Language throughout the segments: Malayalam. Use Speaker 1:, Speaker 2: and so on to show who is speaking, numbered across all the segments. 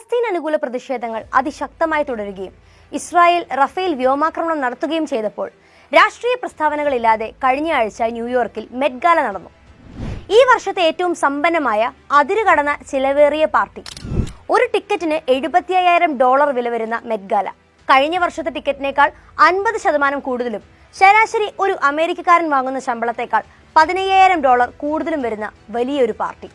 Speaker 1: ഫലസ്തീൻ അനുകൂല പ്രതിഷേധങ്ങൾ അതിശക്തമായി തുടരുകയും ഇസ്രായേൽ റഫേൽ വ്യോമാക്രമണം നടത്തുകയും ചെയ്തപ്പോൾ രാഷ്ട്രീയ പ്രസ്താവനകളില്ലാതെ കഴിഞ്ഞ ആഴ്ച ന്യൂയോർക്കിൽ മെറ്റ് ഗാല നടന്നു. ഈ വർഷത്തെ ഏറ്റവും സമ്പന്നമായ അതിരുകടന്ന ചിലവേറിയ പാർട്ടി. ഒരു ടിക്കറ്റിന് $75,000 വില വരുന്ന മെറ്റ് ഗാല കഴിഞ്ഞ വർഷത്തെ ടിക്കറ്റിനേക്കാൾ 50% കൂടുതലും ശരാശരി ഒരു അമേരിക്കക്കാരൻ വാങ്ങുന്ന ശമ്പളത്തേക്കാൾ $15,000 കൂടുതലും വരുന്ന വലിയൊരു പാർട്ടി.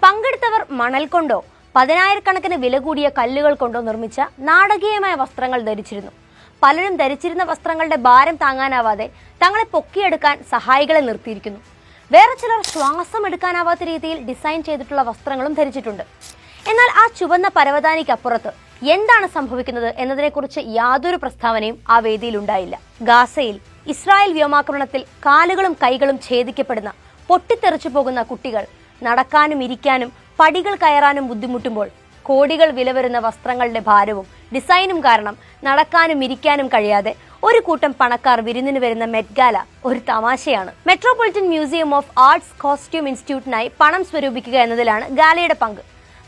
Speaker 1: പങ്കെടുത്തവർ മണൽ കൊണ്ടോ 10,000-കണക്കിന് വില കൂടിയ കല്ലുകൾ കൊണ്ടോ നിർമ്മിച്ച നാടകീയമായ വസ്ത്രങ്ങൾ ധരിച്ചിരുന്നു. പലരും ധരിച്ചിരുന്ന വസ്ത്രങ്ങളുടെ ഭാരം താങ്ങാനാവാതെ തങ്ങളെ പൊക്കിയെടുക്കാൻ സഹായികളെ നിർത്തിയിരിക്കുന്നു. വേറെ ചിലർ ശ്വാസം എടുക്കാനാവാത്ത രീതിയിൽ ഡിസൈൻ ചെയ്തിട്ടുള്ള വസ്ത്രങ്ങളും ധരിച്ചിട്ടുണ്ട്. എന്നാൽ ആ ചുവന്ന പരവതാനിക്കപ്പുറത്ത് എന്താണ് സംഭവിക്കുന്നത് എന്നതിനെക്കുറിച്ച് യാതൊരു പ്രസ്താവനയും ആ വേദിയിൽ ഉണ്ടായില്ല. ഗാസയിൽ ഇസ്രായേൽ വ്യോമാക്രമണത്തിൽ കാലുകളും കൈകളും ഛേദിക്കപ്പെടുന്ന, പൊട്ടിത്തെറിച്ചു പോകുന്ന കുട്ടികൾ നടക്കാനും ഇരിക്കാനും പടികൾ കയറാനും ബുദ്ധിമുട്ടുമ്പോൾ കോടികൾ വില വരുന്ന വസ്ത്രങ്ങളുടെ ഭാരവും ഡിസൈനും കാരണം നടക്കാനും ഇരിക്കാനും കഴിയാതെ ഒരു കൂട്ടം പണക്കാർ വിരുന്നിന് വരുന്ന മെറ്റ് ഗാല ഒരു തമാശയാണ്. Metropolitan Museum of Arts Costume ഇൻസ്റ്റിറ്റ്യൂട്ടിനായി പണം സ്വരൂപിക്കുക എന്നതിലാണ് ഗാലയുടെ പങ്ക്.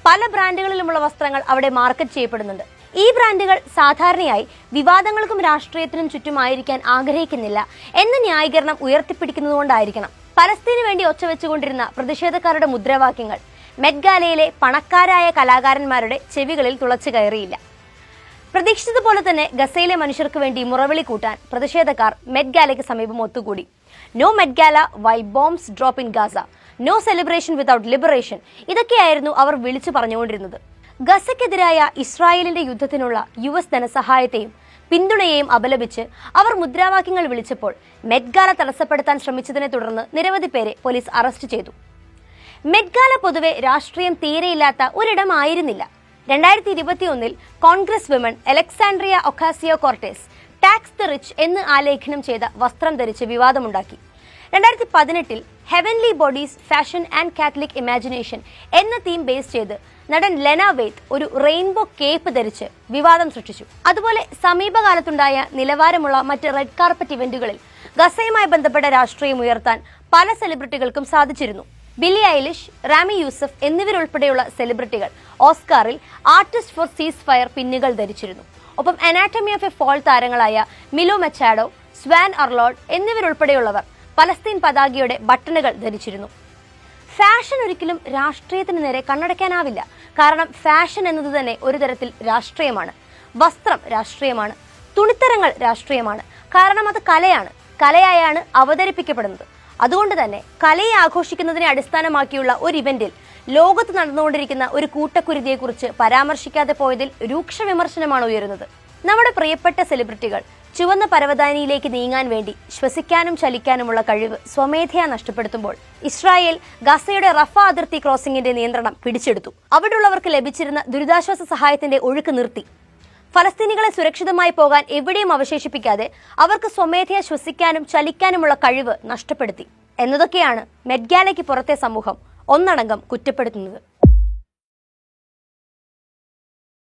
Speaker 1: പല ബ്രാൻഡുകളിലുമുള്ള വസ്ത്രങ്ങൾ അവിടെ മാർക്കറ്റ് ചെയ്യപ്പെടുന്നുണ്ട്. ഈ ബ്രാൻഡുകൾ സാധാരണയായി വിവാദങ്ങൾക്കും രാഷ്ട്രീയത്തിനും ചുറ്റുമായിരിക്കാൻ ആഗ്രഹിക്കുന്നില്ല എന്ന ന്യായീകരണം ഉയർത്തിപ്പിടിക്കുന്നതുകൊണ്ടായിരിക്കണം പലസ്തീനു വേണ്ടി ഒച്ചവെച്ചുകൊണ്ടിരുന്ന പ്രതിഷേധക്കാരുടെ മുദ്രാവാക്യങ്ങൾ മെറ്റ് ഗാലയിലെ പണക്കാരായ കലാകാരന്മാരുടെ ചെവികളിൽ തുളച്ചു കയറിയില്ല. പ്രതീക്ഷിച്ചതുപോലെ തന്നെ ഗസയിലെ മനുഷ്യർക്ക് വേണ്ടി മുറവിളി കൂട്ടാൻ പ്രതിഷേധക്കാർ മെറ്റ് ഗാലയ്ക്ക് സമീപം ഒത്തുകൂടി. No Met Gala while bombs drop in Gaza, no celebration without liberation, ഇതൊക്കെയായിരുന്നു അവർ വിളിച്ചു പറഞ്ഞുകൊണ്ടിരുന്നത്. ഗസയ്ക്കെതിരായ ഇസ്രായേലിന്റെ യുദ്ധത്തിനുള്ള US ധനസഹായത്തെയും പിന്തുണയെയും അപലപിച്ച് അവർ മുദ്രാവാക്യങ്ങൾ വിളിച്ചപ്പോൾ മെറ്റ് ഗാല തടസ്സപ്പെടുത്താൻ ശ്രമിച്ചതിനെ തുടർന്ന് നിരവധി പേരെ പോലീസ് അറസ്റ്റ് ചെയ്തു. മെറ്റ് ഗാല പൊതുവെ രാഷ്ട്രീയം തീരെയില്ലാത്ത ഒരിടമായിരുന്നില്ല. 2021 Congress women Alexandria Ocasio Cortez tax the rich എന്ന് ആലേഖനം ചെയ്ത വസ്ത്രം ധരിച്ച് വിവാദമുണ്ടാക്കി. 2018 Heavenly Bodies fashion and Catholic imagination എന്ന തീം ബേസ് ചെയ്ത് നടൻ ലെന വെയ്ത്ത് ഒരു റെയിൻബോ കേപ്പ് ധരിച്ച് വിവാദം സൃഷ്ടിച്ചു. അതുപോലെ സമീപകാലത്തുണ്ടായ നിലവാരമുള്ള മറ്റ് റെഡ് കാർപ്പറ്റ് ഇവന്റുകളിൽ ഗസയുമായി ബന്ധപ്പെട്ട രാഷ്ട്രീയം ഉയർത്താൻ പല സെലിബ്രിറ്റികൾക്കും സാധിച്ചിരുന്നു. ബില്ലി ഐലിഷ്, റാമി യൂസഫ് എന്നിവരുൾപ്പെടെയുള്ള സെലിബ്രിറ്റികൾ ഓസ്കാറിൽ ആർട്ടിസ്റ്റ് ഫോർ സീസ് ഫയർ പിന്നുകൾ ധരിച്ചിരുന്നു. ഒപ്പം അനാറ്റമി ഓഫ് എ ഫോൾ താരങ്ങളായ മിലോ മച്ചാഡോ, സ്വാൻ അർലോഡ് എന്നിവരുൾപ്പെടെയുള്ളവർ പലസ്തീൻ പതാകയുടെ ബട്ടണുകൾ ധരിച്ചിരുന്നു. ഫാഷൻ ഒരിക്കലും രാഷ്ട്രീയത്തിന് നേരെ കണ്ണടയ്ക്കാനാവില്ല. കാരണം ഫാഷൻ എന്നത് തന്നെ ഒരു തരത്തിൽ രാഷ്ട്രീയമാണ്. വസ്ത്രം രാഷ്ട്രീയമാണ്. തുണിത്തരങ്ങൾ രാഷ്ട്രീയമാണ്. കാരണം അത് കലയാണ്. കലയായാണ് അവതരിപ്പിക്കപ്പെടുന്നത്. അതുകൊണ്ട് തന്നെ കലയെ ആഘോഷിക്കുന്നതിനെ അടിസ്ഥാനമാക്കിയുള്ള ഒരു ഇവന്റിൽ ലോകത്ത് നടന്നുകൊണ്ടിരിക്കുന്ന ഒരു കൂട്ടക്കുരുതിയെക്കുറിച്ച് പരാമർശിക്കാതെ പോയതിൽ രൂക്ഷ വിമർശനമാണ് ഉയരുന്നത്. നമ്മുടെ പ്രിയപ്പെട്ട സെലിബ്രിറ്റികൾ ചുവന്ന പരവതാനിയിലേക്ക് നീങ്ങാൻ വേണ്ടി ശ്വസിക്കാനും ചലിക്കാനുമുള്ള കഴിവ് സ്വമേധയാ നഷ്ടപ്പെടുത്തുമ്പോൾ ഇസ്രായേൽ ഗസയുടെ റഫ അതിർത്തി ക്രോസിംഗിന്റെ നിയന്ത്രണം പിടിച്ചെടുത്തു. അവിടെയുള്ളവർക്ക് ലഭിച്ചിരുന്ന ദുരിതാശ്വാസ സഹായത്തിന്റെ ഒഴുക്ക് നിർത്തി. ഫലസ്തീനികളെ സുരക്ഷിതമായി പോകാൻ എവിടെയും അവശേഷിപ്പിക്കാതെ അവർക്ക് സ്വമേധയാ ശ്വസിക്കാനും ചലിക്കാനുമുള്ള കഴിവ് നഷ്ടപ്പെടുത്തി എന്നതൊക്കെയാണ് മെറ്റ് ഗാലയ്ക്ക് പുറത്തെ സമൂഹം ഒന്നടങ്കം കുറ്റപ്പെടുത്തുന്നത്.